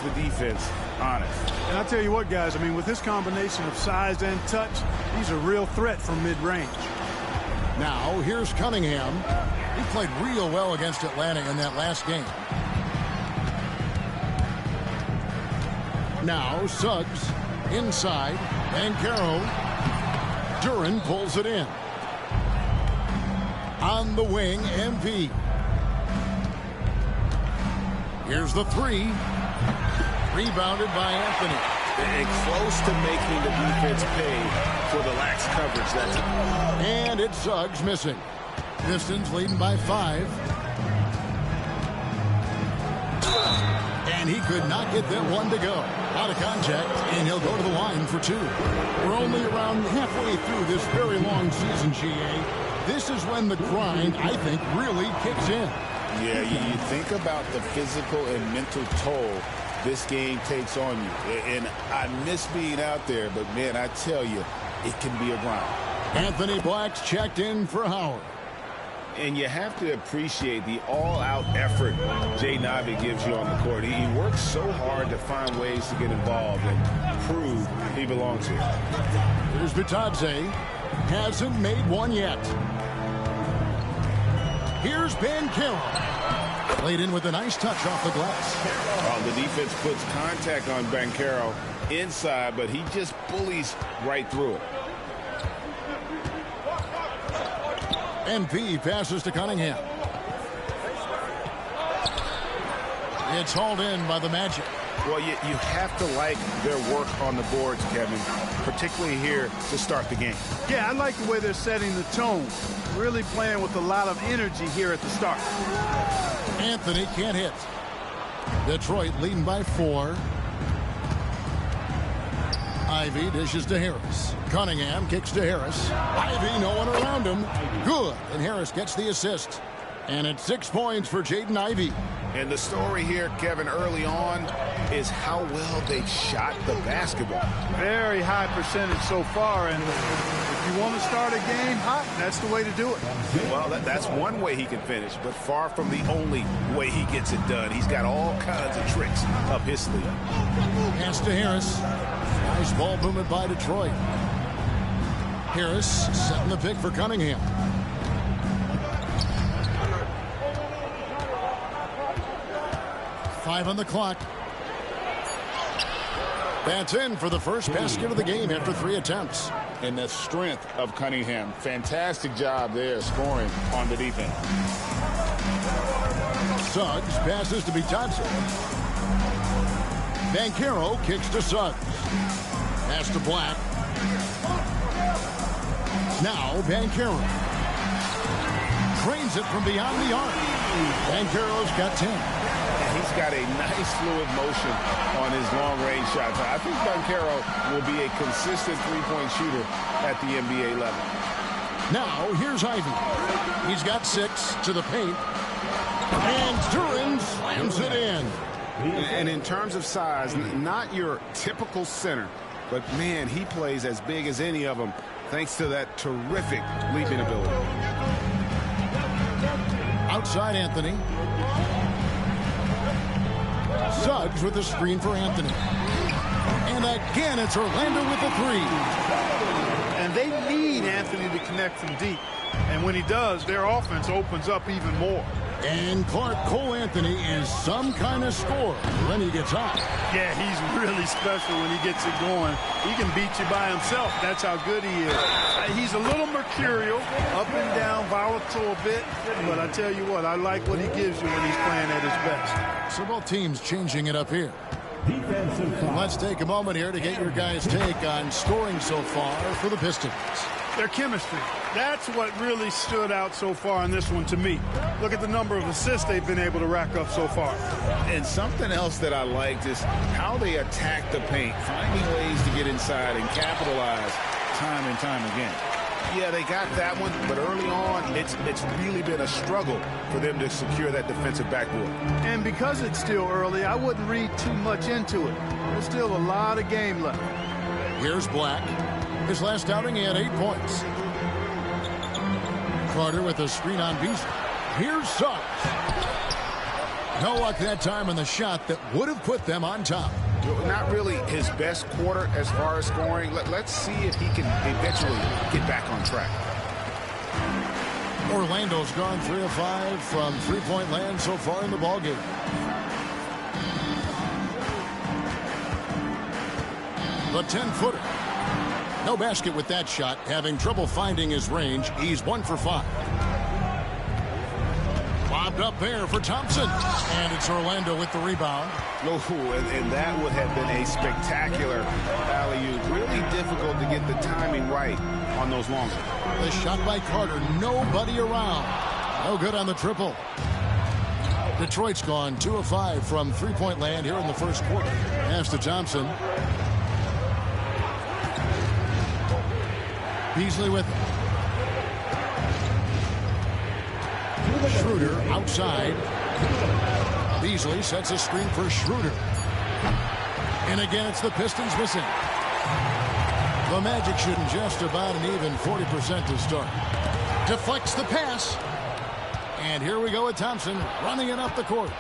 keeps the defense honest. And I tell you what, guys, I mean, with this combination of size and touch, he's a real threat from mid-range. Now, here's Cunningham. He played real well against Atlanta in that last game. Now, Suggs inside. Banchero. Duren pulls it in. On the wing, MP. Here's the three. Rebounded by Anthony. And close to making the defense pay for the lax coverage that time. And it's Suggs missing. Pistons leading by 5. And he could not get that one to go. Out of contact, and he'll go to the line for 2. We're only around halfway through this very long season, GA. This is when the grind, I think, really kicks in. Yeah, you think about the physical and mental toll this game takes on you. And I miss being out there, but, man, I tell you, it can be a grind. Anthony Black's checked in for Howard. And you have to appreciate the all-out effort Jaden Ivey gives you on the court. He works so hard to find ways to get involved and prove he belongs here. Here's Bitadze. Hasn't made one yet. Here's Banchero. Played in with a nice touch off the glass. The defense puts contact on Banchero inside, but he just bullies right through it. MP passes to Cunningham. It's hauled in by the Magic. Well, you have to like their work on the boards, Kevin, particularly here to start the game. Yeah, I like the way they're setting the tone. Really playing with a lot of energy here at the start. Anthony can't hit. Detroit leading by 4. Ivey dishes to Harris. Cunningham kicks to Harris. Ivey, no one around him. Good. And Harris gets the assist. And it's 6 points for Jaden Ivey. And the story here, Kevin, early on is how well they've shot the basketball. Very high percentage so far. And if you want to start a game hot, that's the way to do it. Well, that's one way he can finish, but far from the only way he gets it done. He's got all kinds of tricks up his sleeve. Pass to Harris. Nice ball movement by Detroit. Harris setting the pick for Cunningham. Five on the clock. That's in for the first basket of the game after 3 attempts. And the strength of Cunningham. Fantastic job there scoring on the defense. Suggs passes to Bitadze. Banchero kicks to Suggs. Pass to Black. Now Banchero. Trains it from beyond the arc. Banchero's got 10. And he's got a nice fluid motion on his long-range shots. I think Banchero will be a consistent three-point shooter at the NBA level. Now here's Ivey. He's got 6 to the paint. And Duren slams it in. And in terms of size, not your typical center, but, man, he plays as big as any of them thanks to that terrific leaping ability. Outside Anthony. Suggs with the screen for Anthony. And again, it's Orlando with the 3. And they need Anthony to connect from deep. And when he does, their offense opens up even more. And Clark Cole Anthony is some kind of scorer when he gets hot. Yeah, he's really special when he gets it going. He can beat you by himself. That's how good he is. He's a little mercurial, up and down, volatile a bit. But I tell you what, I like what he gives you when he's playing at his best. So both teams changing it up here. Let's take a moment here to get your guys' take on scoring so far for the Pistons. Their chemistry. That's what really stood out so far in this one to me. Look at the number of assists they've been able to rack up so far. And something else that I liked is how they attack the paint, finding ways to get inside and capitalize time and time again. Yeah, they got that one, but early on, it's really been a struggle for them to secure that defensive backboard. And because it's still early, I wouldn't read too much into it. There's still a lot of game left. Here's Black. His last outing, he had 8 points. Carter with a screen on Beasley. Here's Suggs. No luck that time on the shot that would have put them on top. Not really his best quarter as far as scoring. Let's see if he can eventually get back on track. Orlando's gone 3 of 5 from three-point land so far in the ballgame. The 10-footer. No basket with that shot. Having trouble finding his range. He's 1 for 5. Lobbed up there for Thompson. And it's Orlando with the rebound. Oh, and that would have been a spectacular alley-oop. Really difficult to get the timing right on those longs. The shot by Carter. Nobody around. No good on the triple. Detroit's gone 2 of 5 from three-point land here in the first quarter. Pass to Thompson. Beasley with it. Schroeder outside. Beasley sets a screen for Schroeder. And again, it's the Pistons missing. The Magic shooting just about an even 40% to start. Deflects the pass. And here we go with Thompson running it up the court.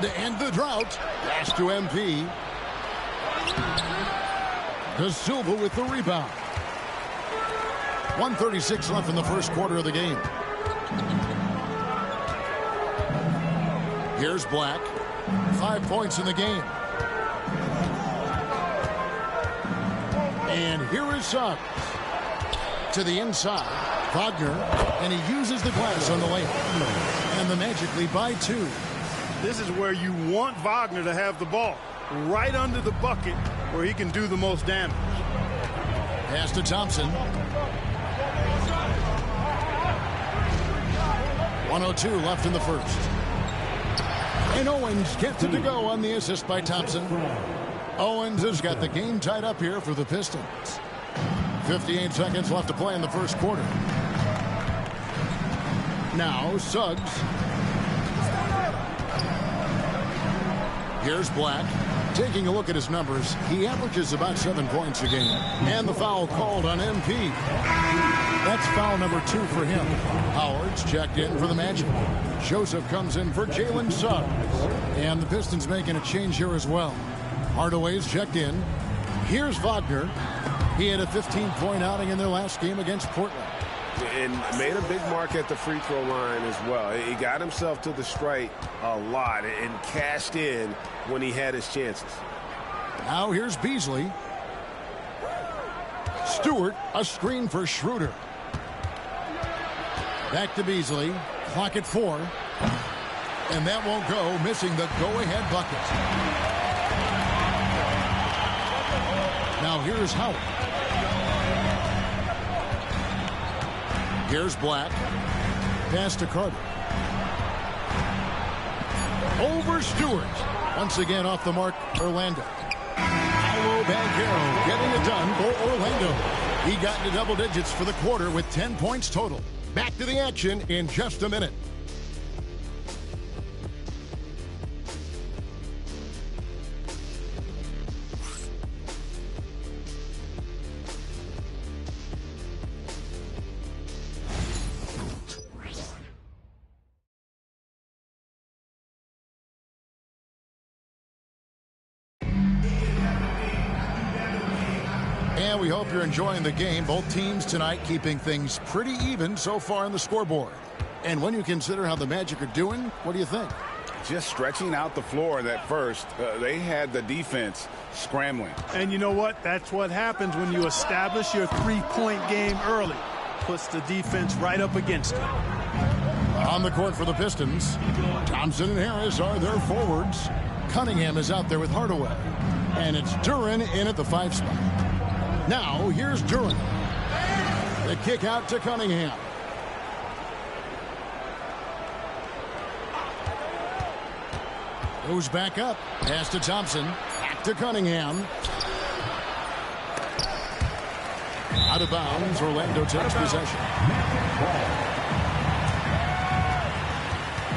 To end the drought. Pass to MP. De Silva with the rebound. 1:36 left in the first quarter of the game. Here's Black. 5 points in the game. And here is Suggs. To the inside. Wagner. And he uses the glass on the layup. And the Magic lead by 2. This is where you want Wagner to have the ball. Right under the bucket where he can do the most damage. Pass to Thompson. 1:02 left in the first. And Owens gets it to go on the assist by Thompson. Owens has got the game tied up here for the Pistons. 58 seconds left to play in the first quarter. Now Suggs. Here's Black. Taking a look at his numbers, he averages about 7 points a game. And the foul called on MP. That's foul number 2 for him. Howard's checked in for the Magic. Joseph comes in for Jalen Suggs. And the Pistons making a change here as well. Hardaway's checked in. Here's Wagner. He had a 15-point outing in their last game against Portland. And made a big mark at the free throw line as well. He got himself to the strike a lot and cashed in when he had his chances. Now here's Beasley. Stewart, a screen for Schroeder. Back to Beasley. Clock at 4. And that won't go, missing the go-ahead bucket. Now here's Howard. Here's Black. Pass to Carter. Over Stewart. Once again off the mark, Orlando. Paolo Banchero getting it done for Orlando. He got into double digits for the quarter with 10 points total. Back to the action in just a minute. And we hope you're enjoying the game. Both teams tonight keeping things pretty even so far on the scoreboard. And when you consider how the Magic are doing, what do you think? Just stretching out the floor at first. They had the defense scrambling. And you know what? That's what happens when you establish your three-point game early. Puts the defense right up against it. On the court for the Pistons, Thompson and Harris are their forwards. Cunningham is out there with Hardaway. And it's Duren in at the 5 spot. Now, here's Duren. The kick out to Cunningham. Goes back up. Pass to Thompson. Back to Cunningham. Out of bounds. Orlando takes possession.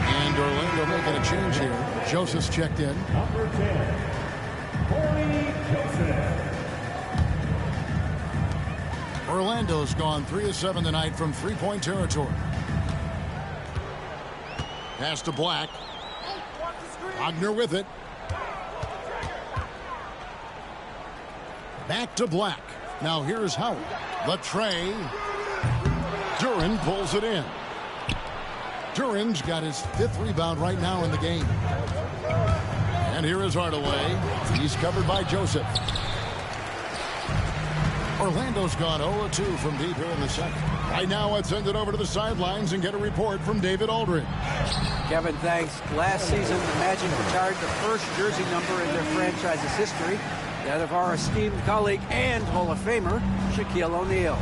And Orlando making a change here. Joseph's checked in. Number 10, Corey Joseph. Orlando's gone 3 of 7 tonight from three-point territory. Pass to Black. Wagner with it. Back to Black. Now here's Howard. The tray. Duren pulls it in. Duren's got his 5th rebound right now in the game. And here is Hardaway. He's covered by Joseph. Orlando's gone 0-2 from deep here in the second. Right now, let's send it over to the sidelines and get a report from David Aldridge. Kevin, thanks. Last season, the Magic retired the first jersey number in their franchise's history, that of our esteemed colleague and Hall of Famer, Shaquille O'Neal.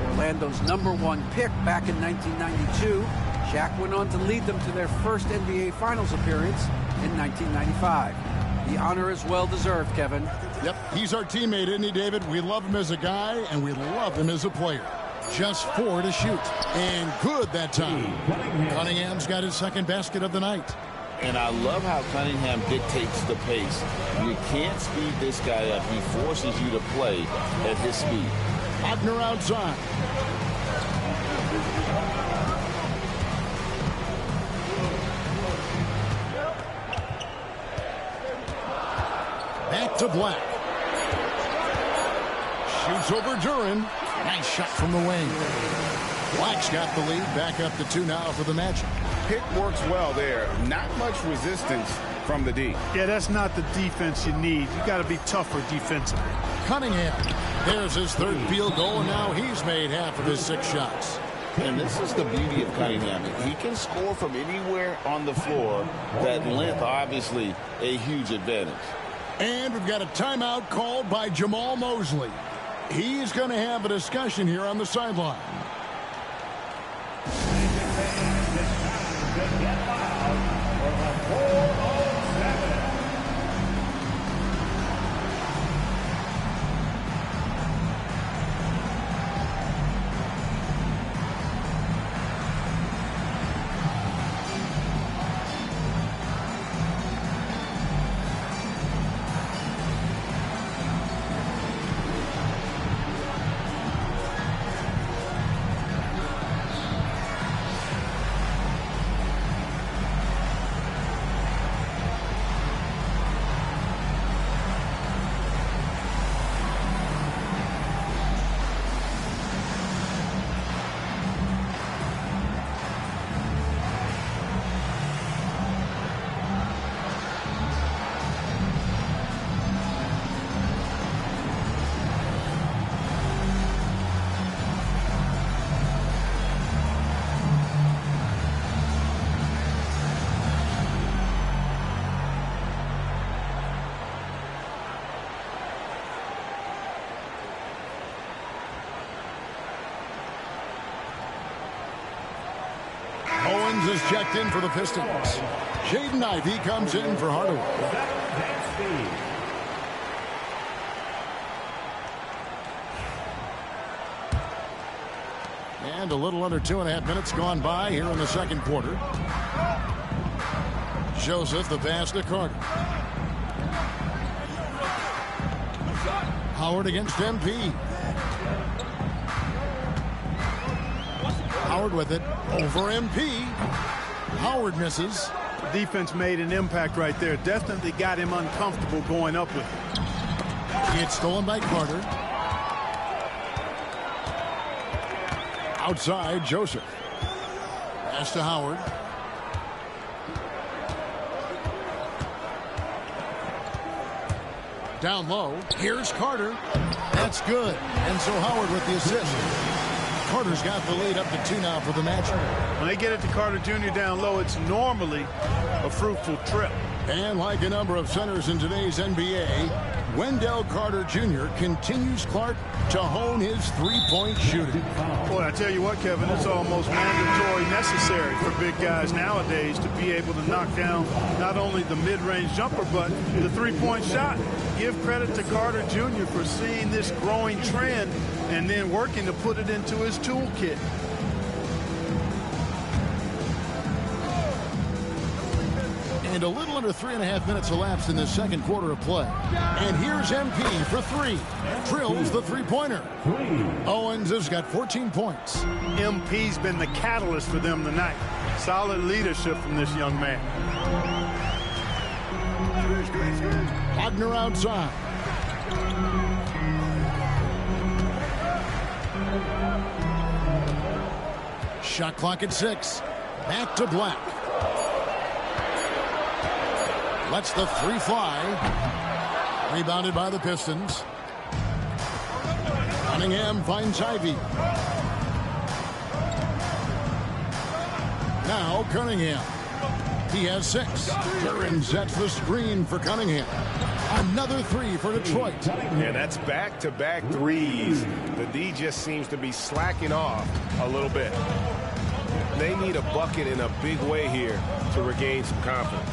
Orlando's #1 pick back in 1992, Shaq went on to lead them to their first NBA Finals appearance in 1995. The honor is well-deserved, Kevin. Yep, he's our teammate, isn't he, David? We love him as a guy, and we love him as a player. Just 4 to shoot. And good that time. Cunningham's got his 2nd basket of the night. And I love how Cunningham dictates the pace. You can't speed this guy up. He forces you to play at his speed. Wagner outside. Back to Black. Shoots over Duren. Nice shot from the wing. Black's got the lead. Back up to 2 now for the Magic. Pick works well there. Not much resistance from the D. Yeah, that's not the defense you need. You got to be tougher defensively. Cunningham. There's his 3rd field goal, and now he's made half of his 6 shots. And this is the beauty of Cunningham. He can score from anywhere on the floor. That length, obviously, a huge advantage. And we've got a timeout called by Jamal Mosley. He's going to have a discussion here on the sideline. Owens is checked in for the Pistons. Jaden Ivey comes in for Hardaway. And a little under 2.5 minutes gone by here in the second quarter. Joseph the pass to Carter. Howard against MP. Howard with it over MP. Howard misses. The defense made an impact right there. Definitely got him uncomfortable going up with it. It's stolen by Carter. Outside, Joseph. Pass to Howard. Down low. Here's Carter. That's good. And so Howard with the assist. Carter's got the lead up to 2 now for the Magic. When they get it to Carter Jr. down low, it's normally a fruitful trip. And like a number of centers in today's NBA, Wendell Carter Jr. continues, Clark, to hone his three-point shooting. Boy, I tell you what, Kevin, it's almost mandatory necessary for big guys nowadays to be able to knock down not only the mid-range jumper, but the three-point shot. Give credit to Carter Jr. for seeing this growing trend and then working to put it into his toolkit. And a little under 3.5 minutes elapsed in the second quarter of play. And here's MP for 3. Drills the three-pointer. Owens has got 14 points. MP's been the catalyst for them tonight. Solid leadership from this young man. Wagner outside. Shot clock at 6. Back to Black. Lets the three fly. Rebounded by the Pistons. Cunningham finds Ivy. Now Cunningham. He has 6. Duren sets the screen for Cunningham. Another 3 for Detroit. Yeah, that's back-to-back threes. The D just seems to be slacking off a little bit. They need a bucket in a big way here to regain some confidence.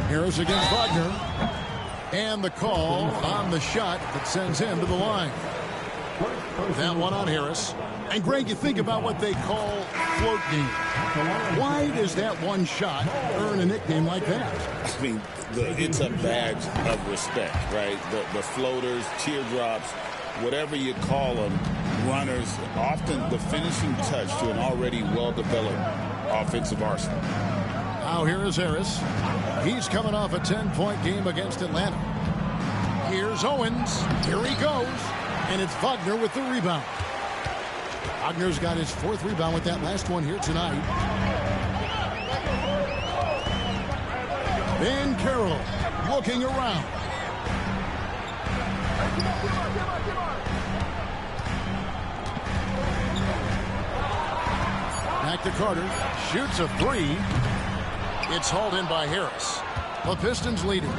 Harris against Wagner. And the call on the shot that sends him to the line. That one on Harris. And Greg, you think about what they call float game. Why does that one shot earn a nickname like that? I mean, it's a badge of respect, right? The floaters, teardrops, whatever you call them, runners, often the finishing touch to an already well-developed offensive arsenal. Now here is Harris. He's coming off a 10-point game against Atlanta. Here's Owens. Here he goes. And it's Wagner with the rebound. Wagner's got his 4th rebound with that last one here tonight. Banchero looking around. Back to Carter. Shoots a 3. It's hauled in by Harris. The Pistons leading.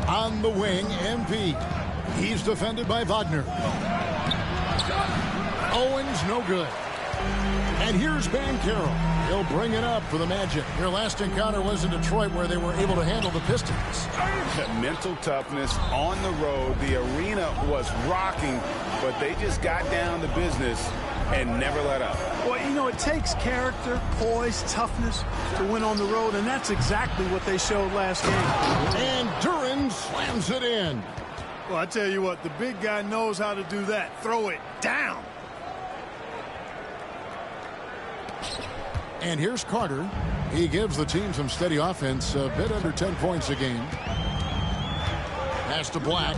On the wing, MP. He's defended by Wagner. Owens, no good. And here's Banchero. He'll bring it up for the Magic. Their last encounter was in Detroit, where they were able to handle the Pistons. Mental toughness on the road. The arena was rocking, but they just got down to business and never let up. Well, you know, it takes character, poise, toughness to win on the road, and that's exactly what they showed last game. And Duren slams it in. Well, I tell you what, the big guy knows how to do that. Throw it down. And here's Carter. He gives the team some steady offense, a bit under 10 points a game. Pass to Black.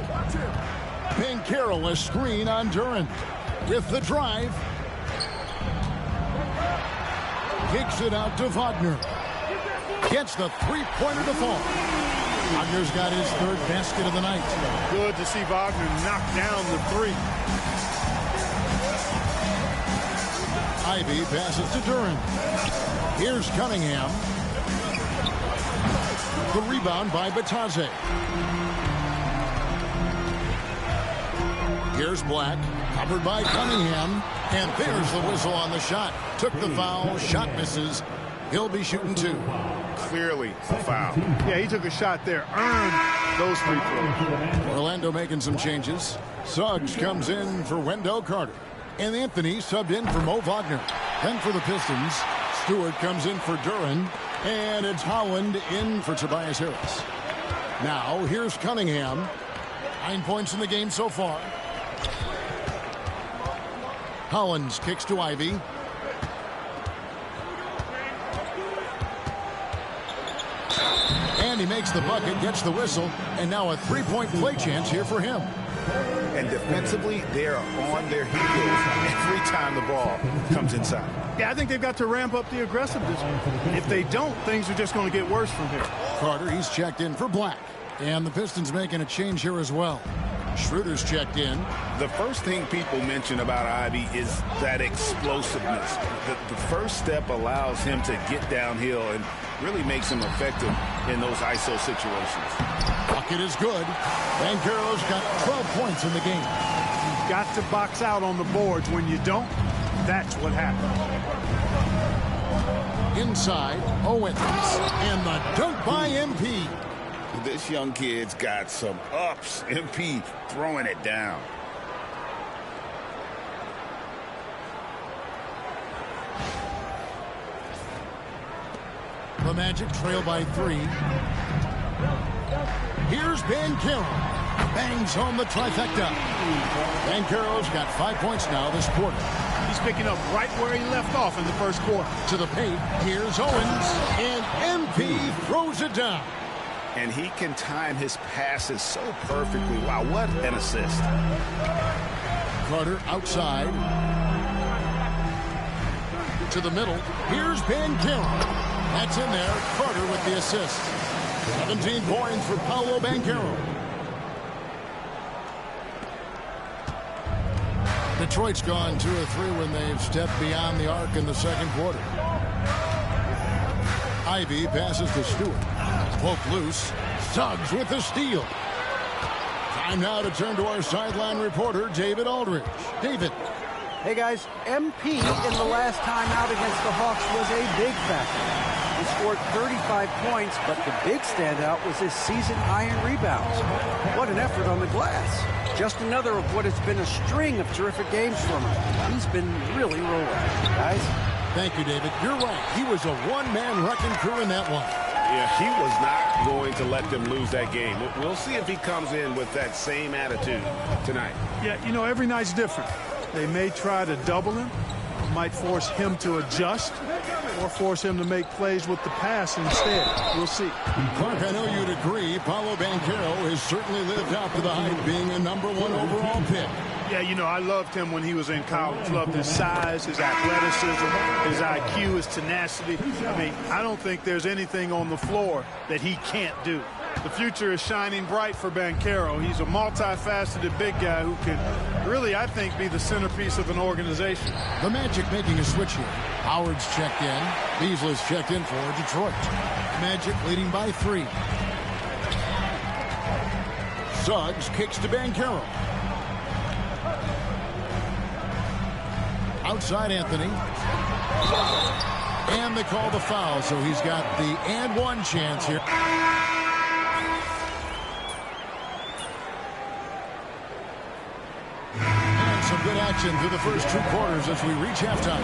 Banchero, a screen on Duren. With the drive. Kicks it out to Wagner. Gets the three-pointer to fall. Wagner's got his 3rd basket of the night. Good to see Wagner knock down the 3. Ivy passes to Duren. Here's Cunningham. The rebound by Bataze. Here's Black. Covered by Cunningham. And there's the whistle on the shot. Took the foul. Shot misses. He'll be shooting 2. Clearly a foul. Yeah, he took a shot there. Earned those free throws. Orlando making some changes. Suggs comes in for Wendell Carter. And Anthony subbed in for Mo Wagner. Then for the Pistons, Stewart comes in for Duren. And it's Holland in for Tobias Harris. Now, here's Cunningham. 9 points in the game so far. Hollins kicks to Ivy. And he makes the bucket, gets the whistle, and now a 3-point play chance here for him. And defensively, they are on their heels every time the ball comes inside. Yeah, I think they've got to ramp up the aggressiveness. If they don't, things are just going to get worse from here. Carter, he's checked in for Black. And the Pistons making a change here as well. Schroeder's checked in. The first thing people mention about Ivy is that explosiveness. The first step allows him to get downhill and really makes him effective in those ISO situations. Bucket is good. Banchero's got 12 points in the game. You've got to box out on the boards. When you don't, that's what happens. Inside, Owens. And the dunk by MP. This young kid's got some ups. MP throwing it down. The Magic trail by 3. Here's Banchero. Bangs home the trifecta. Banchero's got 5 points now this quarter. he's picking up right where he left off in the first quarter. To the paint, here's Owens, and MP throws it down. And he can time his passes so perfectly. Wow, what an assist. Carter outside. To the middle, here's Banchero. That's in there, Carter with the assist. 17 points for Paolo Banchero. Detroit's gone 2 of 3 when they've stepped beyond the arc in the second quarter. Ivy passes to Stewart. Poke loose. Suggs with the steal. Time now to turn to our sideline reporter, David Aldridge. David. Hey, guys. MP in the last time out against the Hawks was a big factor. He scored 35 points, but the big standout was his season-high in rebounds. What an effort on the glass. Just another of what has been a string of terrific games from him. He's been really rolling, guys. Thank you, David. You're right. He was a one-man wrecking crew in that one. Yeah, he was not going to let them lose that game. We'll see if he comes in with that same attitude tonight. Yeah, you know, every night's different. They may try to double him, might force him to adjust, or force him to make plays with the pass instead. We'll see. Clark, I know you'd agree, Paolo Banchero has certainly lived up to the hype, being a #1 overall pick. Yeah, you know, I loved him when he was in college. Loved his size, his athleticism, his IQ, his tenacity. I mean, I don't think there's anything on the floor that he can't do. The future is shining bright for Banchero. He's a multifaceted big guy who can really, I think, be the centerpiece of an organization. The Magic making a switch here. Howard's checked in. Beasley's checked in for Detroit. Magic leading by 3. Suggs kicks to Banchero. Outside Anthony. And they call the foul, so he's got the and one chance here. And some good action through the first 2 quarters as we reach halftime.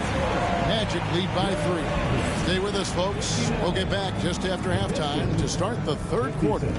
Magic lead by 3. Stay with us, folks. We'll get back just after halftime to start the third quarter.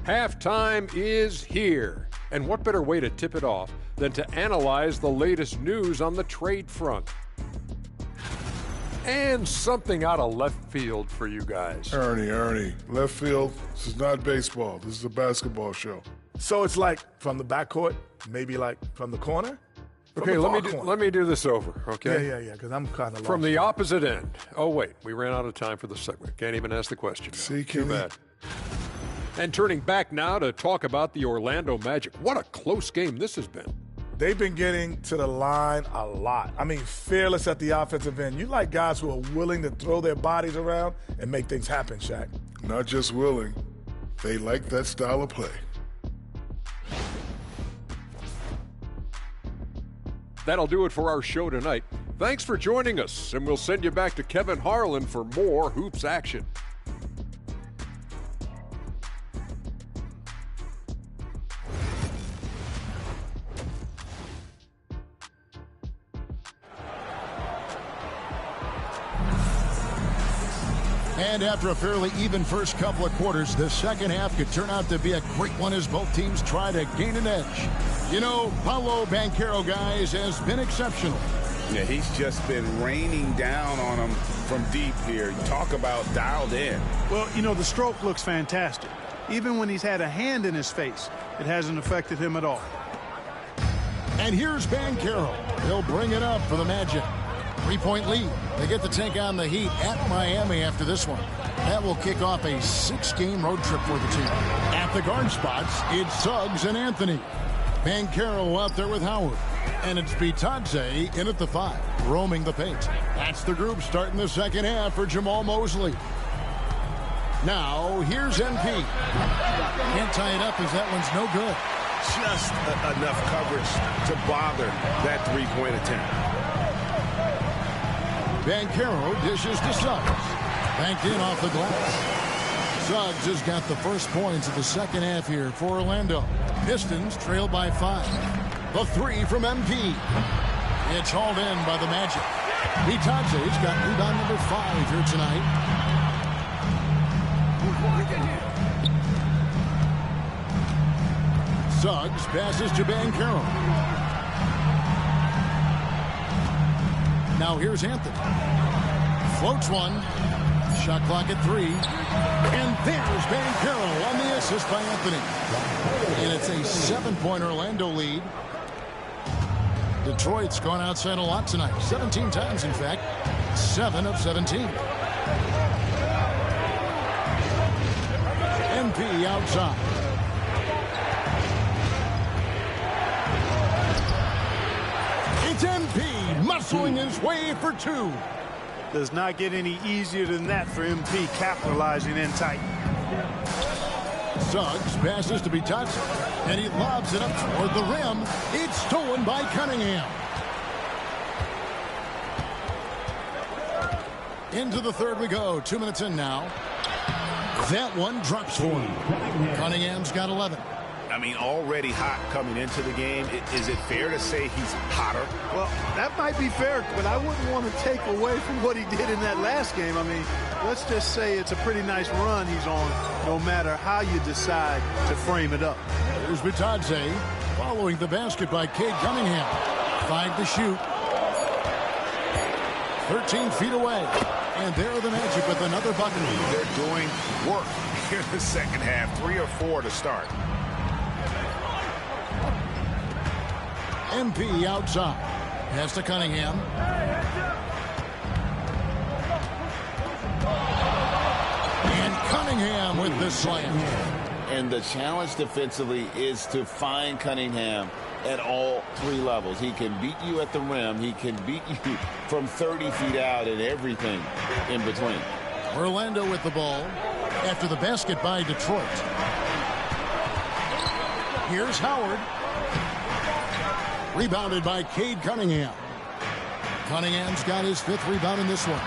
Halftime is here, and what better way to tip it off than to analyze the latest news on the trade front. And something out of left field for you guys. Ernie, left field, this is not baseball. This is a basketball show. So it's like from the backcourt, maybe like from the corner? Okay, let me do this over, okay? Yeah, because I'm kind of lost. From the opposite end. Oh, wait, we ran out of time for the segment. Can't even ask the question. See, Too Kenny? bad. And turning back now to talk about the Orlando Magic. What a close game this has been. They've been getting to the line a lot. I mean, fearless at the offensive end. You like guys who are willing to throw their bodies around and make things happen, Shaq. Not just willing, they like that style of play. That'll do it for our show tonight. Thanks for joining us, and we'll send you back to Kevin Harlan for more Hoops action. And after a fairly even first couple of quarters, the second half could turn out to be a great one as both teams try to gain an edge. You know, Paolo Banchero, guys, has been exceptional. Yeah, he's just been raining down on them from deep here. Talk about dialed in. Well, you know, the stroke looks fantastic. Even when he's had a hand in his face, it hasn't affected him at all. And here's Banchero. He'll bring it up for the Magic. 3-point lead. They get to take on the Heat at Miami after this one. That will kick off a 6-game road trip for the team. At the guard spots, it's Suggs and Anthony. Banchero out there with Howard. And it's Bitadze in at the 5, roaming the paint. That's the group starting the second half for Jamal Mosley. Now, here's MP. Can't tie it up as that one's no good. Just enough coverage to bother that 3-point attempt. Banchero dishes to Suggs. Banked in off the glass. Suggs has got the first points of the second half here for Orlando. Pistons trail by 5. The three from MP. It's hauled in by the Magic. Bitadze's got rebound number 5 here tonight. Suggs passes to Banchero. Now here's Anthony. Floats one. Shot clock at 3. And there's Banchero on the assist by Anthony. And it's a 7-point Orlando lead. Detroit's gone outside a lot tonight. 17 times, in fact. 7 of 17. MP outside. It's MP muscling his way for 2. Does not get any easier than that for MP, capitalizing in tight. Suggs passes to Bitadze, and he lobs it up toward the rim. It's stolen by Cunningham. Into the third we go. 2 minutes in now. That one drops for him. Cunningham's got 11. I mean, already hot coming into the game. Is it fair to say he's hotter? Well, that might be fair, but I wouldn't want to take away from what he did in that last game. I mean, let's just say it's a pretty nice run he's on, no matter how you decide to frame it up. There's Bitadze following the basket by Cade Cunningham. 5 to shoot. 13 feet away. And there are the Magic with another bucket. They're doing work here in the second half. 3 or 4 to start. MP outside. Pass to Cunningham. And Cunningham with the slam. And the challenge defensively is to find Cunningham at all 3 levels. He can beat you at the rim. He can beat you from 30 feet out and everything in between. Orlando with the ball after the basket by Detroit. Here's Howard. Rebounded by Cade Cunningham. Cunningham's got his 5th rebound in this one.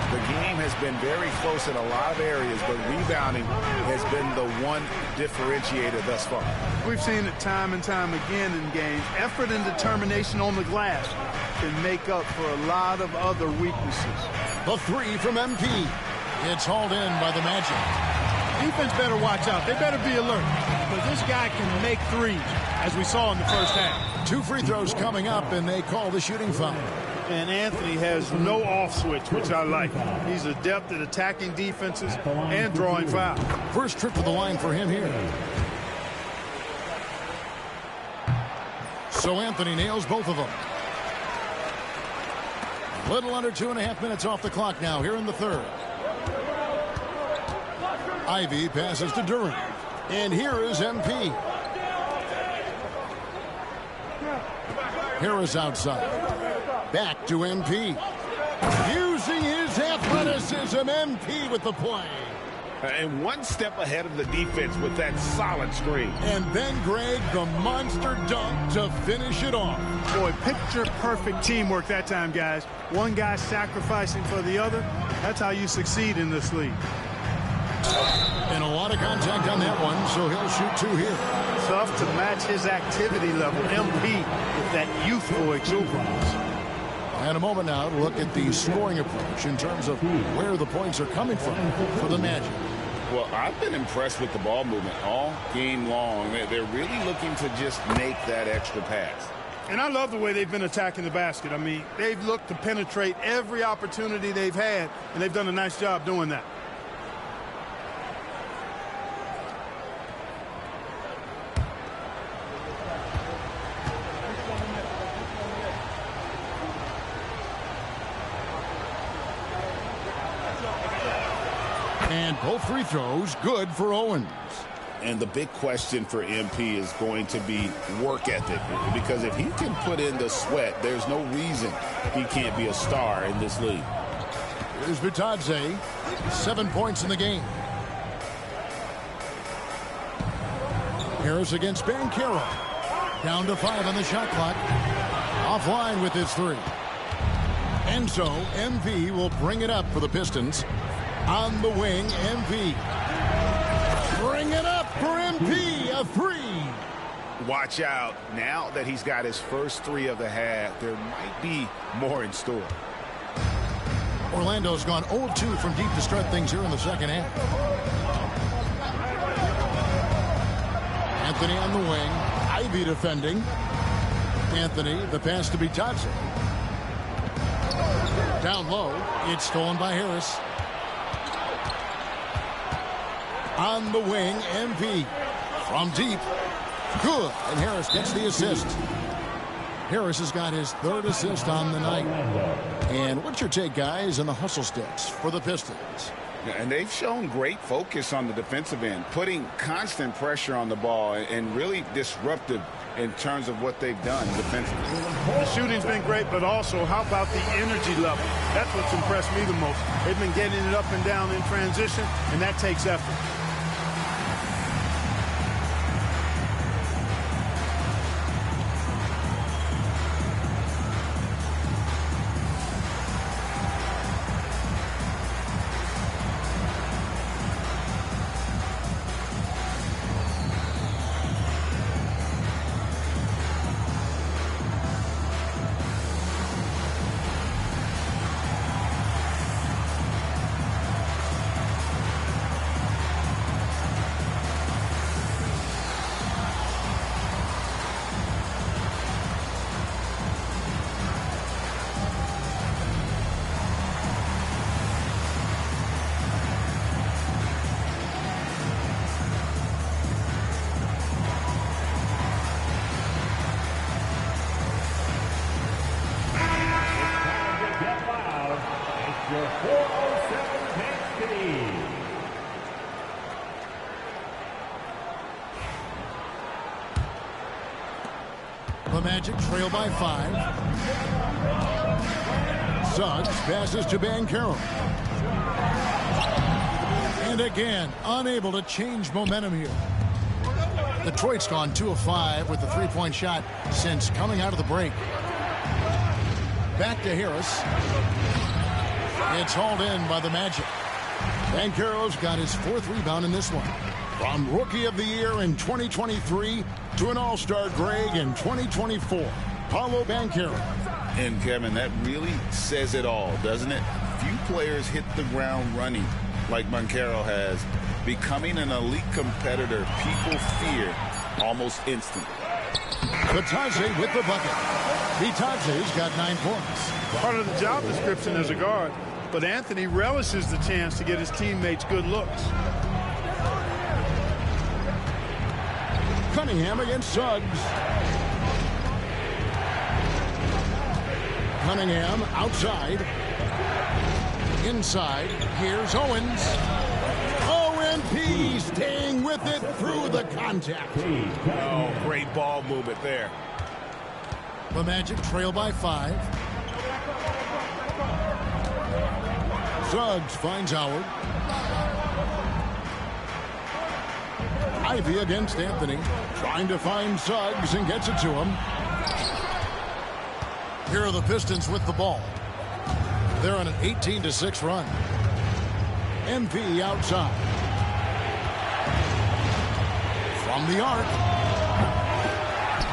The game has been very close in a lot of areas, but rebounding has been the one differentiator thus far. We've seen it time and time again in games. Effort and determination on the glass can make up for a lot of other weaknesses. The 3 from MP. It's hauled in by the Magic. Defense better watch out. They better be alert, because this guy can make 3s, as we saw in the first half. 2 free throws coming up, and they call the shooting foul. And Anthony has no off switch, which I like. He's adept at attacking defenses and drawing fouls. First trip to the line for him here. So Anthony nails both of them. Little under 2.5 minutes off the clock now here in the third. Ivy passes to Durant. And here is MP. Harris outside. Back to MP. Using his athleticism, MP with the play. And one step ahead of the defense with that solid screen. And then Greg, the monster dunk to finish it off. Boy, picture-perfect teamwork that time, guys. One guy sacrificing for the other. That's how you succeed in this league. And a lot of contact on that one, so he'll shoot 2 here. Tough to match his activity level. MP with that youthful exuberance. And a moment now to look at the scoring approach in terms of where the points are coming from for the Magic. Well, I've been impressed with the ball movement all game long. They're really looking to just make that extra pass. And I love the way they've been attacking the basket. I mean, they've looked to penetrate every opportunity they've had, and they've done a nice job doing that. And both free throws good for Owens. And the big question for MP is going to be work ethic. Because if he can put in the sweat, there's no reason he can't be a star in this league. Here's Bitadze. 7 points in the game. Harris against Banchero. Down to 5 on the shot clock. Offline with his 3. And so MV will bring it up for the Pistons. On the wing, MV. Bring it up for MP, a three. Watch out. Now that he's got his first three of the half, there might be more in store. Orlando's gone 0-2 from deep to start things here in the second half. Anthony on the wing. Ivy defending. Anthony, the pass to Bitadze. Down low. It's stolen by Harris. On the wing, MP. From deep. Good. And Harris gets the assist. Harris has got his third assist on the night. And what's your take, guys, on the hustle sticks for the Pistons? And they've shown great focus on the defensive end, putting constant pressure on the ball and really disruptive in terms of what they've done defensively. The shooting's been great, but also how about the energy level? That's what's impressed me the most. They've been getting it up and down in transition, and that takes effort. The Magic trail by 5. Suggs passes to Banchero. And again, unable to change momentum here. Detroit's gone 2 of 5 with the three-point shot since coming out of the break. Back to Harris. It's hauled in by the Magic. Banchero's got his 4th rebound in this one. From Rookie of the Year in 2023 to an All-Star Greg in 2024, Paolo Banchero. And, Kevin, that really says it all, doesn't it? Few players hit the ground running like Banchero has, becoming an elite competitor people fear almost instantly. Bitadze with the bucket. Bitadze's got 9 points. Part of the job description as a guard, but Anthony relishes the chance to get his teammates good looks. Cunningham against Suggs. Cunningham outside. Inside. Here's Owens. ONP staying with it through the contact. Oh, great ball movement there. The Magic trail by 5. Suggs finds Howard. Ivy against Anthony. Trying to find Suggs and gets it to him. Here are the Pistons with the ball. They're on an 18-6 run. MP outside. From the arc.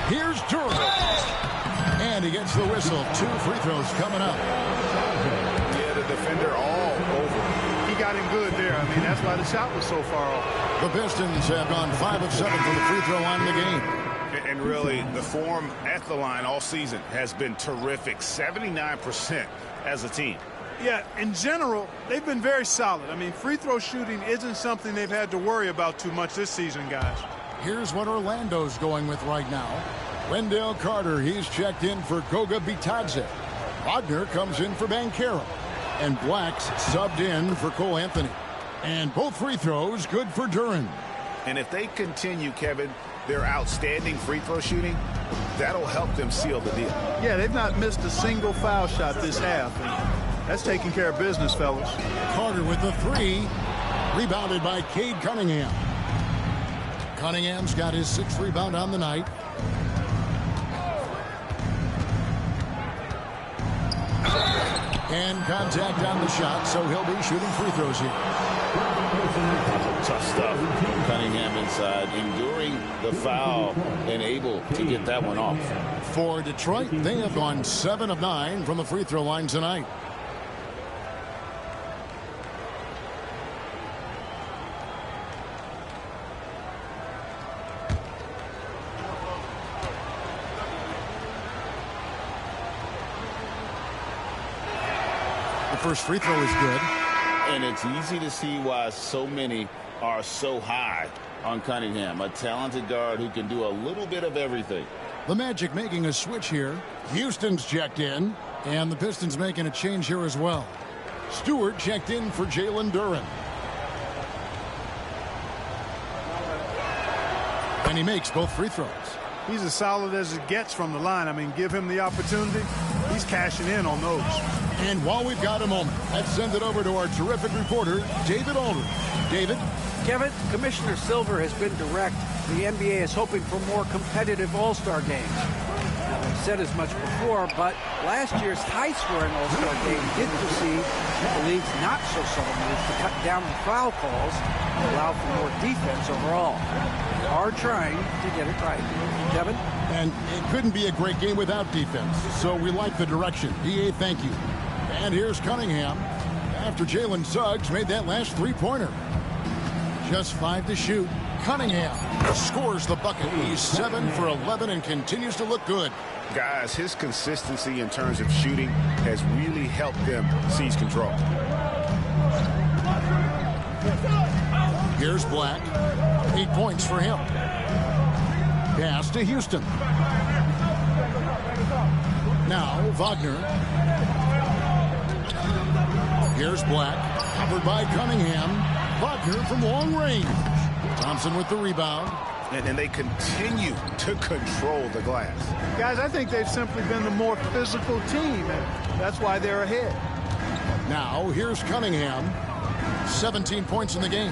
Here's Durant. And he gets the whistle. 2 free throws coming up. Yeah, the defender all over. He got him good there. I mean, that's why the shot was so far off. The Pistons have gone 5 of 7 from the free throw line in the game. And really, the form at the line all season has been terrific. 79% as a team. Yeah, in general, they've been very solid. I mean, free throw shooting isn't something they've had to worry about too much this season, guys. Here's what Orlando's going with right now. Wendell Carter, he's checked in for Goga Bitadze. Wagner comes in for Banchero. And Black's subbed in for Cole Anthony. And both free throws good for Duren. And if they continue, Kevin, their outstanding free throw shooting, that'll help them seal the deal. Yeah, they've not missed a single foul shot this half. And that's taking care of business, fellas. Carter with the 3. Rebounded by Cade Cunningham. Cunningham's got his 6th rebound on the night. And contact on the shot, so he'll be shooting free throws here. Tough stuff. Cunningham inside, enduring the foul and able to get that one off. For Detroit, they have gone 7 of 9 from the free throw line tonight. The first free throw is good. And it's easy to see why so many are so high on Cunningham, a talented guard who can do a little bit of everything. The Magic making a switch here. Houston's checked in, and the Pistons making a change here as well. Stewart checked in for Jalen Duren. And he makes both free throws. He's as solid as it gets from the line. I mean, give him the opportunity. He's cashing in on those. And while we've got a moment, let's send it over to our terrific reporter, David Aldridge. David? Kevin, Commissioner Silver has been direct. The NBA is hoping for more competitive All-Star games. Now, they've said as much before, but last year's high-scoring All-Star game did proceed the league's not-so-subtle move to cut down the foul calls and allow for more defense overall. They are trying to get it right. Kevin? And it couldn't be a great game without defense, so we like the direction. DA, thank you. And here's Cunningham after Jalen Suggs made that last three-pointer. Just 5 to shoot. Cunningham scores the bucket. He's 7 for 11 and continues to look good. Guys, his consistency in terms of shooting has really helped them seize control. Here's Black. 8 points for him. Pass to Houston. Now Wagner. Here's Black. Covered by Cunningham. Wagner from long range. Thompson with the rebound. And they continue to control the glass. Guys, I think they've simply been the more physical team, and that's why they're ahead. Now here's Cunningham. 17 points in the game.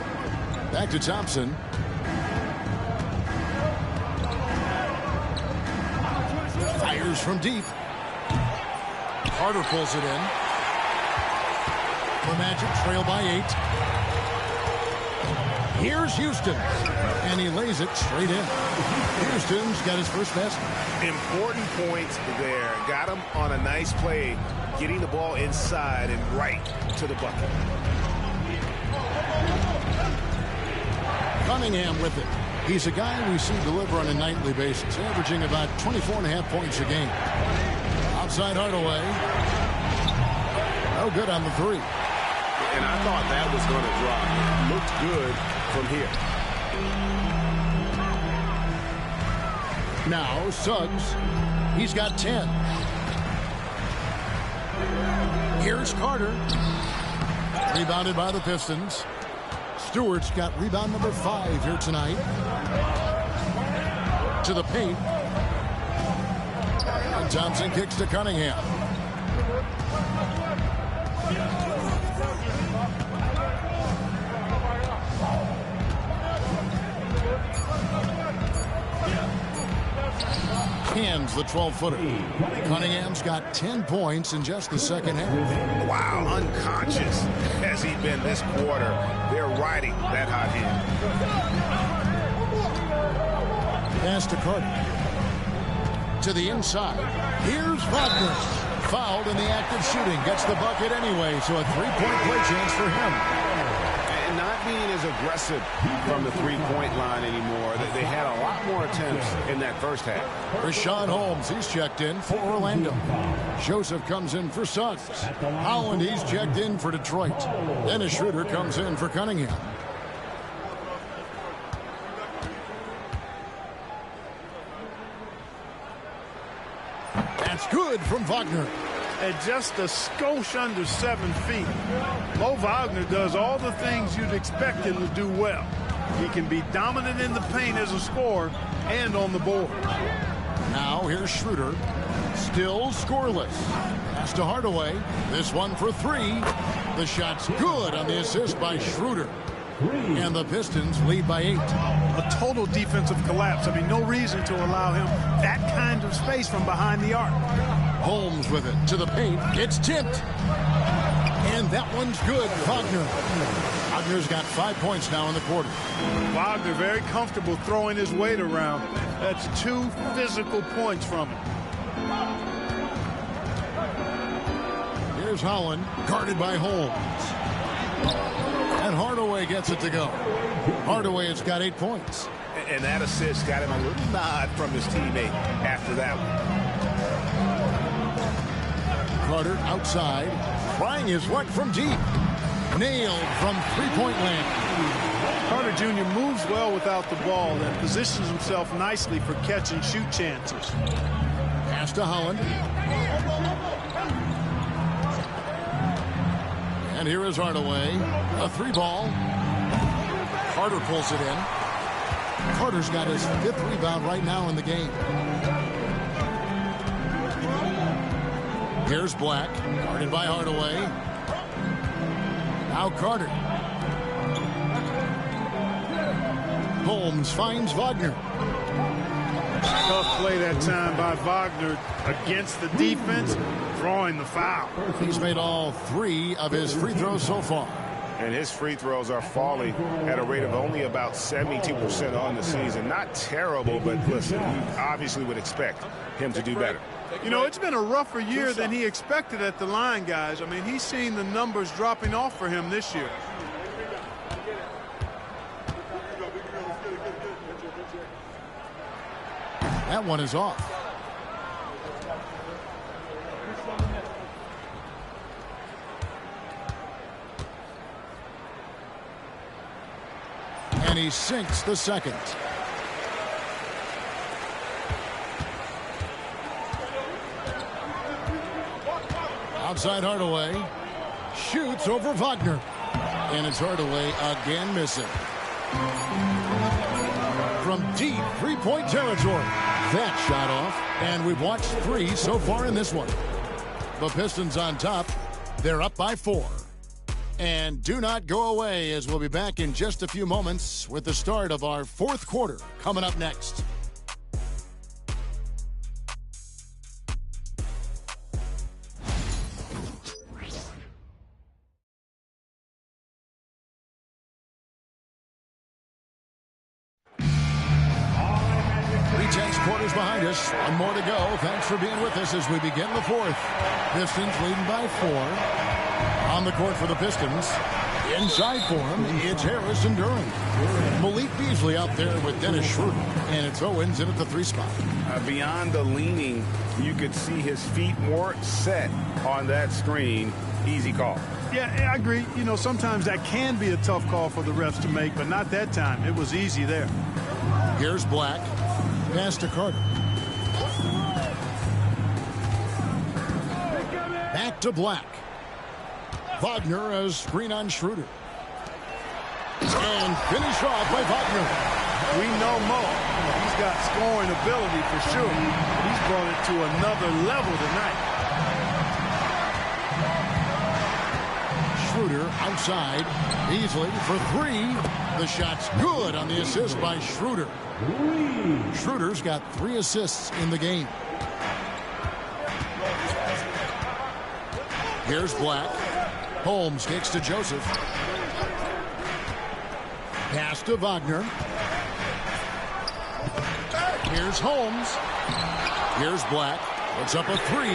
Back to Thompson. Fires from deep. Carter pulls it in. The Magic trail by 8. Here's Houston. And he lays it straight in. Houston's got his first basket. Important points there. Got him on a nice play, getting the ball inside and right to the bucket. Cunningham with it. He's a guy we see deliver on a nightly basis, averaging about 24.5 points a game. Outside Hardaway. No good on the three. And I thought that was going to drop. Looked good from here. Now Suggs. He's got 10. Here's Carter. Rebounded by the Pistons. Stewart's got rebound number 5 here tonight. To the paint. And Thompson kicks to Cunningham. Hands the 12-footer. Cunningham's got 10 points in just the second half. Wow, unconscious has he been this quarter. They're riding that hot hand. Pass to Carter. To the inside. Here's Wagner. Fouled in the act of shooting. Gets the bucket anyway, so a 3-point play chance for him. And not being as aggressive from the three-point line anymore. They had a lot more attempts in that first half. Rashawn Holmes, he's checked in for Orlando. Joseph comes in for Suggs. Holland, he's checked in for Detroit. Dennis Schroeder comes in for Cunningham. That's good from Wagner. At just a skosh under 7 feet, Mo Wagner does all the things you'd expect him to do well. He can be dominant in the paint as a scorer and on the board. Now here's Schroeder. Still scoreless. Pass to Hardaway. This one for 3. The shot's good on the assist by Schroeder. And the Pistons lead by 8. A total defensive collapse. I mean, no reason to allow him that kind of space from behind the arc. Holmes with it to the paint. It's tipped. And that one's good. Wagner. Wagner's got 5 points now in the quarter. Wagner very comfortable throwing his weight around. That's 2 physical points from him. Here's Holland, guarded by Holmes. And Hardaway gets it to go. Hardaway has got 8 points. And that assist got him a little nod from his teammate after that one. Carter outside, trying his luck from deep. Nailed from three-point land. Carter Jr. moves well without the ball and positions himself nicely for catch and shoot chances. Pass to Holland. And here is Hardaway. A 3-ball. Carter pulls it in. Carter's got his 5th rebound right now in the game. Here's Black, guarded by Hardaway. Now Carter. Holmes finds Wagner. Tough play that time by Wagner against the defense, drawing the foul. He's made all 3 of his free throws so far. And his free throws are falling at a rate of only about 72% on the season. Not terrible, but listen, you obviously would expect him to do better. You know, it's been a rougher year than he expected at the line, guys. I mean, he's seen the numbers dropping off for him this year. That one is off. And he sinks the second. Outside Hardaway. Shoots over Wagner. And it's Hardaway again missing. From deep three-point territory. That shot off. And we've watched 3 so far in this one. The Pistons on top. They're up by 4. And do not go away, as we'll be back in just a few moments with the start of our 4th quarter coming up next. Quarters behind us. One more to go. Thanks for being with us as we begin the 4th. Pistons leading by 4. On the court for the Pistons. Inside for him, it's Harrison Duran. Malik Beasley out there with Dennis Schroeder. And it's Owens in at the 3 spot. Beyond the leaning, you could see his feet weren't set on that screen. Easy call. Yeah, I agree. You know, sometimes that can be a tough call for the refs to make, but not that time. It was easy there. Here's Black. Pass to Carter. Back to Black. Wagner as screen on Schroeder. And finish off by Wagner. We know Mo. He's got scoring ability for sure. He's brought it to another level tonight. Schroeder outside. Beasley for 3. The shot's good on the assist by Schroeder. Schroeder's got 3 assists in the game. Here's Black. Holmes kicks to Joseph. Pass to Wagner. Here's Holmes. Here's Black. Puts up a 3.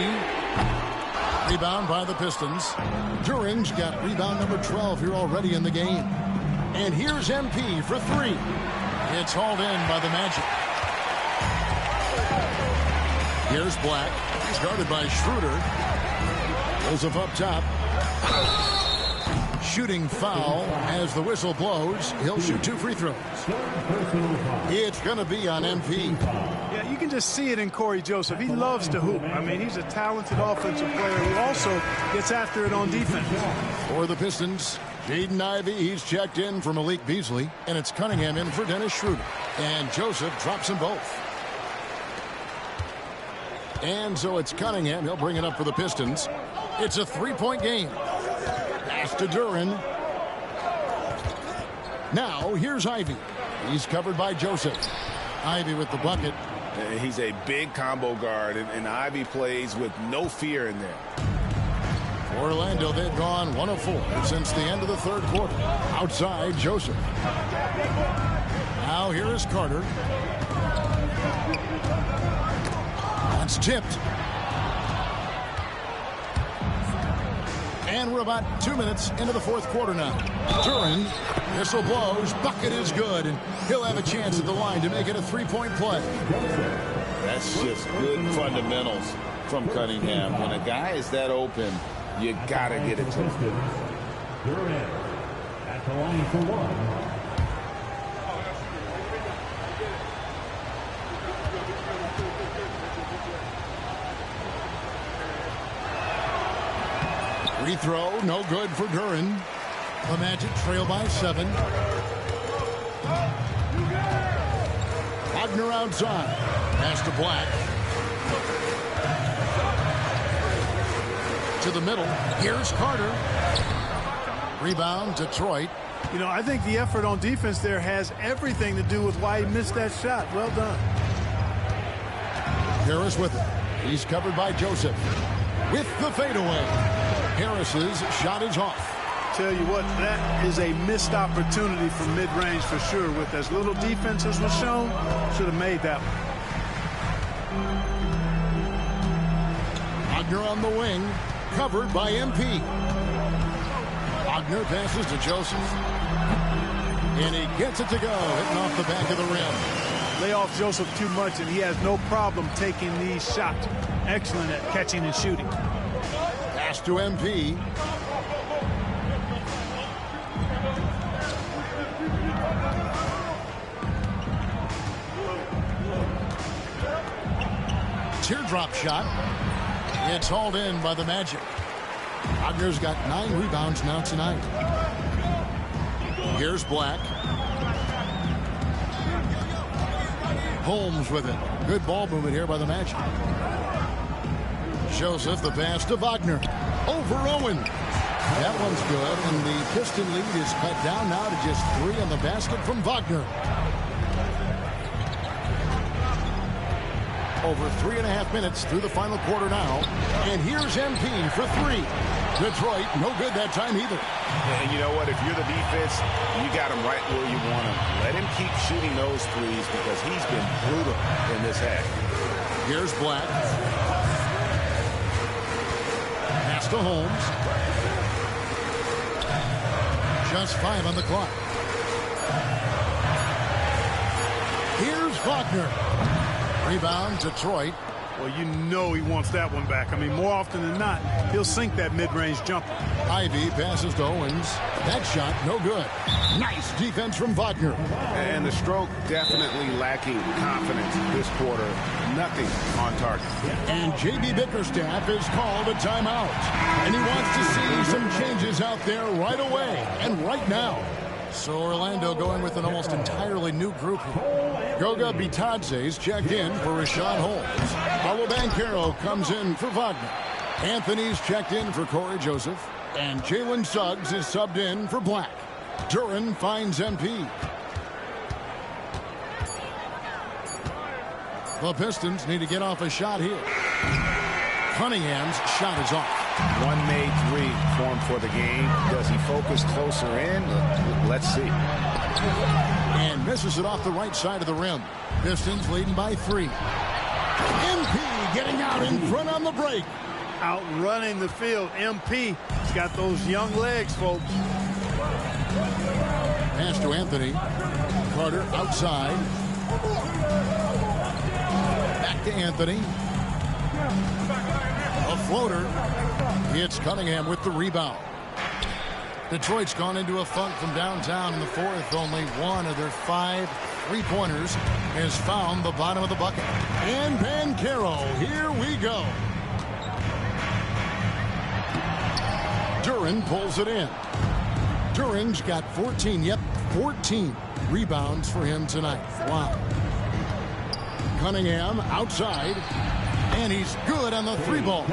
Rebound by the Pistons. Duran's got rebound number 12 here already in the game. And here's MP for 3. It's hauled in by the Magic. Here's Black. He's guarded by Schroeder. Joseph up top. Shooting foul as the whistle blows. He'll shoot 2 free throws. It's going to be on MP. Yeah, you can just see it in Corey Joseph. He loves to hoop. I mean, he's a talented offensive player who also gets after it on defense. For the Pistons, Jaden Ivey, he's checked in for Malik Beasley. And it's Cunningham in for Dennis Schroeder. And Joseph drops them both. And so it's Cunningham. He'll bring it up for the Pistons. It's a 3-point game. Pass to Duran. Now here's Ivey. He's covered by Joseph. Ivey with the bucket. He's a big combo guard, and Ivey plays with no fear in there. For Orlando, they've gone 1 of 4 since the end of the third quarter. Outside, Joseph. Now here is Carter. That's tipped. And we're about 2 minutes into the fourth quarter now. Duren, whistle blows, bucket is good, and he'll have a chance at the line to make it a 3-point play. That's just good fundamentals from Cunningham. When a guy is that open, you gotta get it to him. Duren at the line for 1. Free throw, no good for Duren. The Magic trail by 7. Wagner outside. Pass to Black. To the middle. Here's Carter. Rebound, Detroit. You know, I think the effort on defense there has everything to do with why he missed that shot. Well done. Harris with it. He's covered by Joseph. With the fadeaway. Harris's shot is off. Tell you what, that is a missed opportunity for mid-range for sure. With as little defense as was shown, should have made that one. Wagner on the wing, covered by MP. Wagner passes to Joseph. And he gets it to go, hitting off the back of the rim. Lay off Joseph too much, and he has no problem taking these shots. Excellent at catching and shooting. Pass to MP. Teardrop shot. It's hauled in by the Magic. Wagner's got 9 rebounds now tonight. Here's Black. Holmes with it. Good ball movement here by the Magic. Joseph, the pass to Wagner. Over Owen. That one's good, and the Piston lead is cut down now to just 3 on the basket from Wagner. Over 3.5 minutes through the final quarter now. And here's MP for 3. Detroit, no good that time either. And you know what? If you're the defense, you got him right where you want him. Let him keep shooting those threes because he's been brutal in this half. Here's Black. Pass to Holmes. Just 5 on the clock. Here's Wagner. Rebound, Detroit. Well, you know he wants that one back. I mean, more often than not, he'll sink that mid-range jumper. Ivey passes to Owens. That shot, no good. Nice defense from Wagner. And the stroke definitely lacking confidence this quarter. Nothing on target. And J.B. Bickerstaff is called a timeout. And he wants to see some changes out there right away and right now. So Orlando going with an almost entirely new group here. Goga Bitadze's checked in for Rashawn Holmes. Paolo Banchero comes in for Wagner. Anthony's checked in for Corey Joseph. And Jalen Suggs is subbed in for Black. Duren finds MP. The Pistons need to get off a shot here. Cunningham's shot is off. One made 3 formed for the game. Does he focus closer in? Let's see. And misses it off the right side of the rim. Pistons leading by 3. MP getting out in front on the break. Outrunning the field. MP has got those young legs, folks. Pass to Anthony. Carter outside. Back to Anthony. A floater. It's Cunningham with the rebound. Detroit's gone into a funk from downtown in the fourth. Only one of their 5 3-pointers has found the bottom of the bucket. And Banchero, here we go. Duren pulls it in. Duren's got 14 rebounds for him tonight. Wow. Cunningham outside. And he's good on the 3-ball.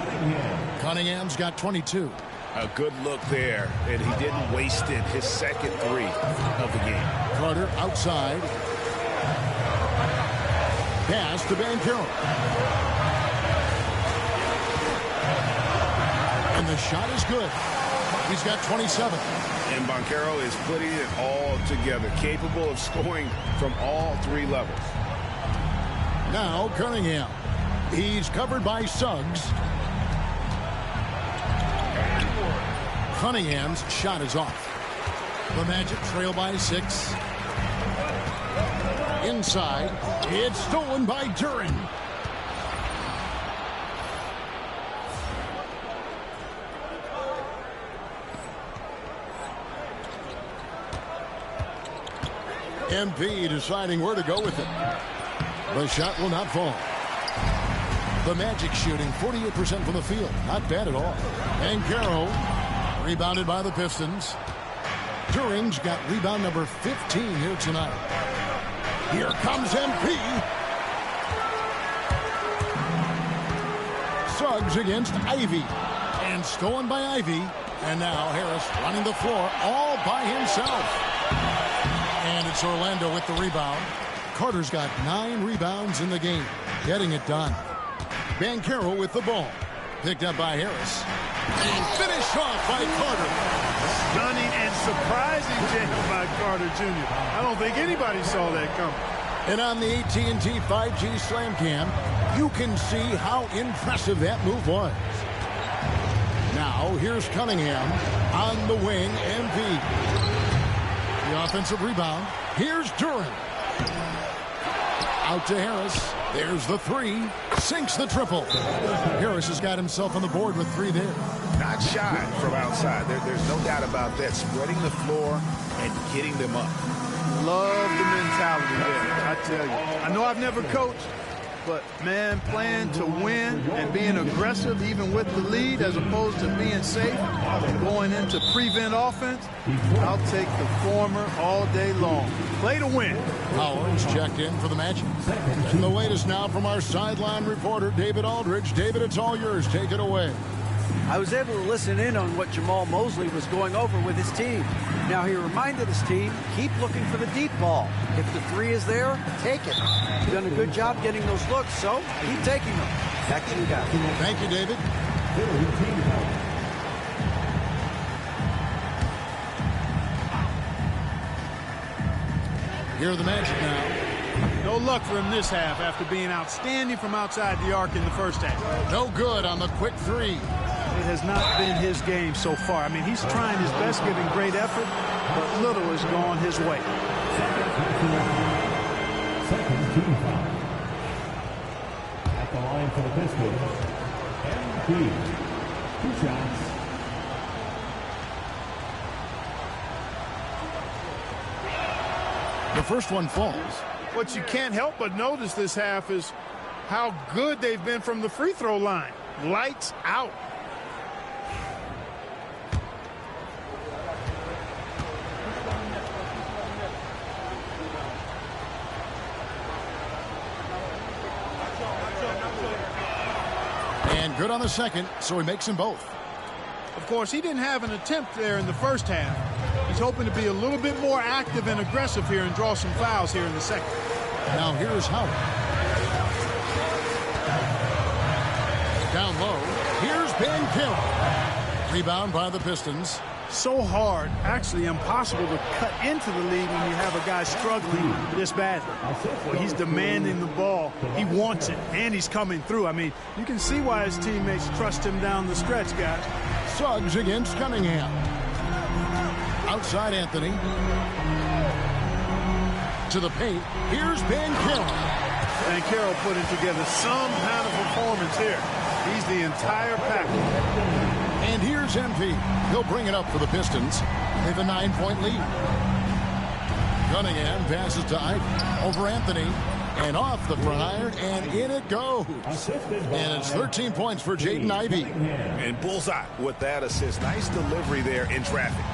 Cunningham's got 22. A good look there, and he didn't waste it. His second 3 of the game. Carter outside. pass to Banchero. And the shot is good. He's got 27. And Banchero is putting it all together, capable of scoring from all three levels. Now Cunningham. He's covered by Suggs. Cunningham's shot is off. The Magic trail by 6. Inside. It's stolen by Duren. MP deciding where to go with it. The shot will not fall. The Magic shooting 48% from the field. Not bad at all. Banchero rebounded by the Pistons. Duren's got rebound number 15 here tonight. Here comes MP. Suggs against Ivy. And stolen by Ivy. And now Harris running the floor all by himself. And it's Orlando with the rebound. Carter's got 9 rebounds in the game. Getting it done. Banchero with the ball. Picked up by Harris. And finished off by Carter. Stunning and surprising jam by Carter Jr. I don't think anybody saw that coming. And on the AT&T 5G Slam Cam, you can see how impressive that move was. Now, here's Cunningham on the wing, MP. The offensive rebound. Here's Duren. Out to Harris. There's the 3. Sinks the triple. Harris has got himself on the board with 3 there. Not shy from outside. There's no doubt about that. Spreading the floor and getting them up. Love the mentality there, I tell you. I know I've never coached, but, man, playing to win and being aggressive even with the lead as opposed to being safe and going into prevent offense, I'll take the former all day long. Play to win. Powers checked in for the Magic. And the latest now from our sideline reporter, David Aldridge. David, it's all yours. Take it away. I was able to listen in on what Jamal Mosley was going over with his team. Now, he reminded his team, keep looking for the deep ball. If the 3 is there, take it. You've done a good job getting those looks, so keep taking them. Back to you guys. Thank you, David. Here are the Magic now. No luck for him this half after being outstanding from outside the arc in the first half. No good on the quick 3. It has not been his game so far. I mean, he's trying his best, giving great effort, but little has gone his way. Second team foul. At the line for the Pistons, MP. 2 shots. The first one falls. What you can't help but notice this half is how good they've been from the free throw line. Lights out. And good on the second, so he makes them both. Of course, he didn't have an attempt there in the first half. He's hoping to be a little bit more active and aggressive here and draw some fouls here in the second. Now here's Howard. Down low. Here's Banchero. Rebound by the Pistons. So hard, actually impossible to cut into the lead when you have a guy struggling this badly. Well, he's demanding the ball. He wants it, and he's coming through. I mean, you can see why his teammates trust him down the stretch, guys. Suggs against Cunningham. Outside Anthony. To the paint. Here's Banchero. Banchero putting together some kind of performance here. He's the entire package. And here's MP. He'll bring it up for the Pistons. They have a 9-point lead. Cunningham passes to Ivy. Over Anthony. And off the front iron. And in it goes. And it's 13 points for Jaden Ivey. And bullseye with that assist. Nice delivery there in traffic.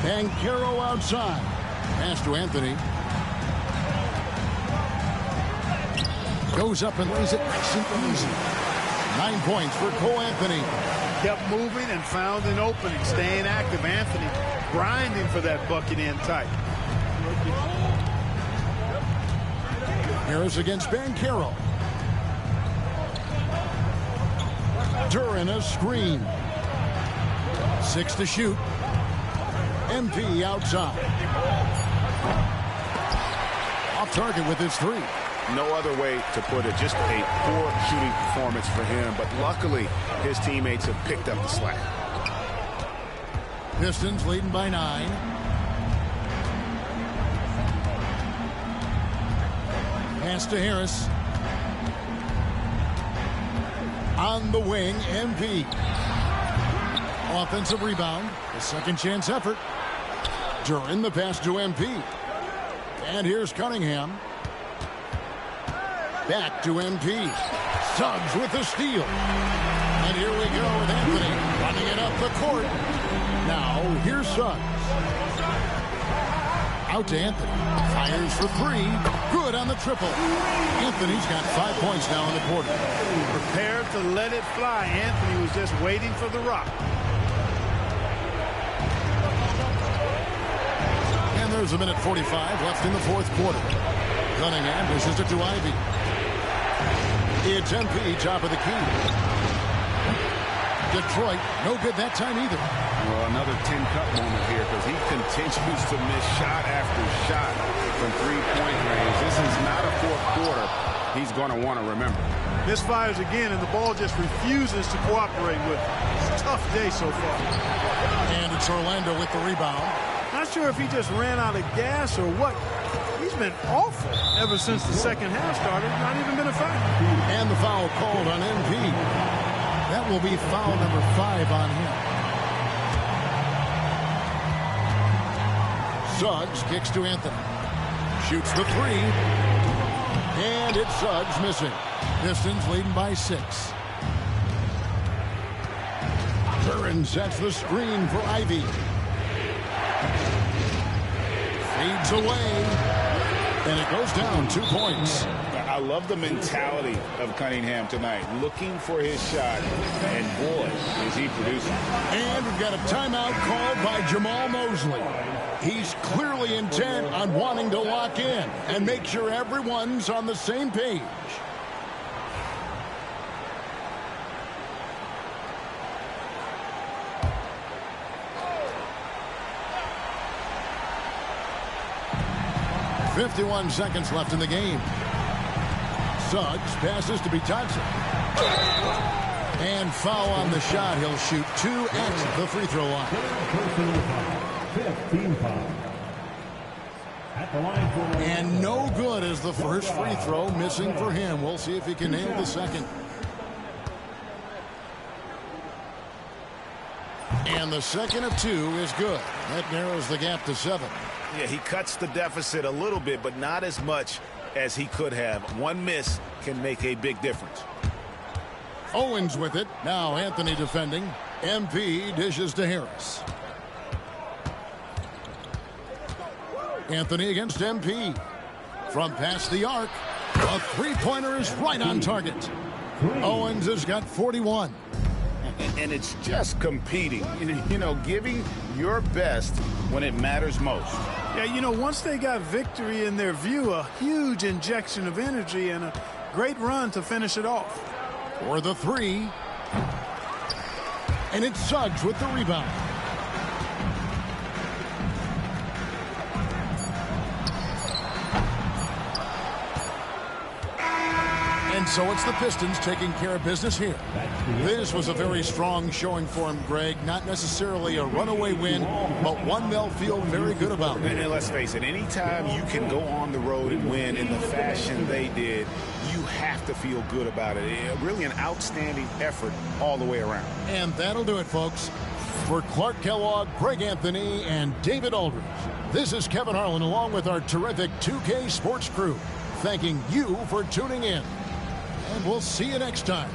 Banchero outside. Pass to Anthony. Goes up and lays it nice and easy. 9 points for Cole Anthony. Kept moving and found an opening. Staying active. Anthony grinding for that bucket in tight. Harris against Banchero. Duran a screen. 6 to shoot. MP outside. Off target with his 3. No other way to put it. Just a poor shooting performance for him. But luckily, his teammates have picked up the slack. Pistons leading by 9. Pass to Harris. On the wing, MP. Offensive rebound. A second chance effort. Duran the pass to MP. And here's Cunningham. Back to MP. Suggs with the steal. And here we go with Anthony running it up the court. Now, here's Suggs. Out to Anthony. Fires for 3. Good on the triple. Anthony's got 5 points now in the quarter. Prepared to let it fly. Anthony was just waiting for the rock. And there's a minute 45 left in the fourth quarter. Cunningham dishes it to Ivy. It's MP, top of the key. Detroit, no good that time either. Well, another 10-cup moment here because he continues to miss shot after shot from three-point range. This is not a fourth quarter he's going to want to remember. Misfires again, and the ball just refuses to cooperate with him. It's a tough day so far. And it's Orlando with the rebound. Not sure if he just ran out of gas or what. He's been awful ever since the second half started. Not even been a factor. And the foul called on MP. That will be foul number 5 on him. Suggs kicks to Anthony. Shoots the 3. And it's Suggs missing. Pistons leading by 6. Duran sets the screen for Ivy. Feeds away. And it goes down 2 points. I love the mentality of Cunningham tonight, looking for his shot, and boy, is he producing. And we've got a timeout called by Jamal Mosley. He's clearly intent on wanting to lock in and make sure everyone's on the same page. .51 seconds left in the game. Suggs passes to Bitadze. And foul on the shot. He'll shoot 2 at the free throw line. 15 foul. At the line for and no good as the first free throw missing for him. We'll see if he can nail the second. And the second of 2 is good. That narrows the gap to 7. Yeah, he cuts the deficit a little bit, but not as much as he could have. One miss can make a big difference. Owens with it. Now Anthony defending. MP dishes to Harris. Anthony against MP. From past the arc. A three-pointer is right on target. Owens has got 41. And it's just competing, you know, giving your best when it matters most. Yeah, you know, once they got victory in their view, a huge injection of energy and a great run to finish it off. For the 3. And it's Suggs with the rebound. And so it's the Pistons taking care of business here. This was a very strong showing for him, Greg. Not necessarily a runaway win, but one they'll feel very good about. And let's face it, anytime you can go on the road and win in the fashion they did, you have to feel good about it. Really an outstanding effort all the way around. And that'll do it, folks. For Clark Kellogg, Greg Anthony, and David Aldridge, this is Kevin Harlan along with our terrific 2K Sports crew, thanking you for tuning in. And we'll see you next time.